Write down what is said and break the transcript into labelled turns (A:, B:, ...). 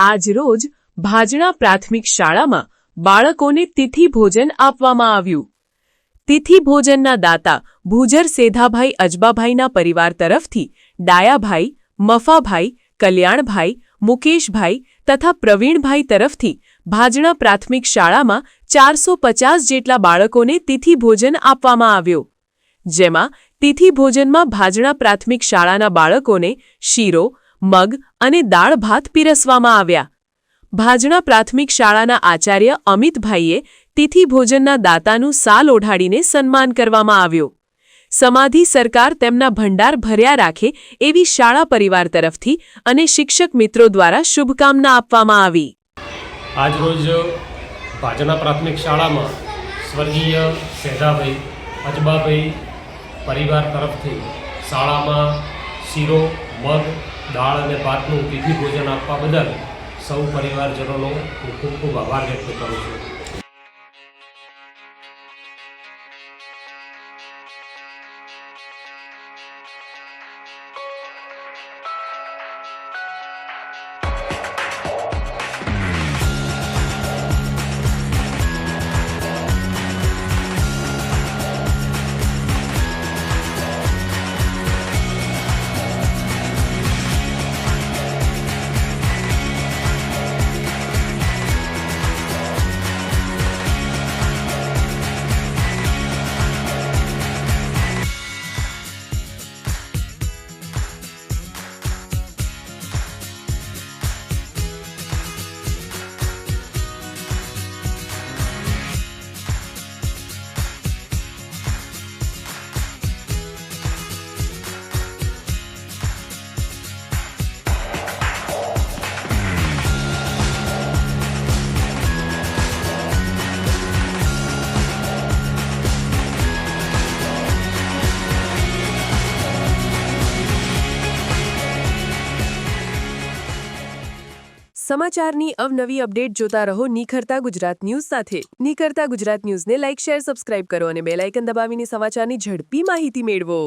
A: આજરોજ ભાજણા પ્રાથમિક શાળામાં બાળકોને તિથિ ભોજન આપવામાં આવ્યું। તિથિ ભોજનના દાતા ભૂજર સેધાભાઈ અજબાભાઈના પરિવાર તરફથી ડાયાભાઈ, મફાભાઈ, કલ્યાણભાઈ, મુકેશભાઈ તથા પ્રવીણભાઈ તરફથી ભાજણા પ્રાથમિક શાળામાં 450 જેટલા બાળકોને તિથિ ભોજન આપવામાં આવ્યો, જેમાં તિથિ ભોજનમાં ભાજણા પ્રાથમિક શાળાના બાળકોને શીરો, મગ અને દાળ ભાત પીરસવામાં આવ્યા। ભાજણા પ્રાથમિક શાળાના આચાર્ય અમિતભાઈએ તિથિ ભોજનના દાતાનું સાલ ઓઢાડીને સન્માન કરવામાં આવ્યો। સમાધિ સરકાર તેમના ભંડાર ભર્યા રાખે એવી શાળા પરિવાર તરફથી અને શિક્ષક મિત્રો દ્વારા શુભકામના આપવામાં આવી।
B: આજરોજ ભાજણા પ્રાથમિક શાળામાં સ્વર્ગીય સેધાભાઈ અજબાભાઈ પરિવાર તરફથી શાળામાં શીરો, મગ, દાળ અને ભાતનું તિથિ ભોજન આપવા બદલ સૌ પરિવારજનોનો હું ખૂબ ખૂબ આભાર વ્યક્ત કરું છું।
A: સમાચારની અવનવી અપડેટ જોતા રહો નિખરતા ગુજરાત ન્યૂઝ સાથે। નિખરતા ગુજરાત ન્યૂઝને લાઇક, શેર, સબસ્ક્રાઇબ કરો અને બેલ આઇકન દબાવીને સમાચારની ઝડપી માહિતી મેળવો।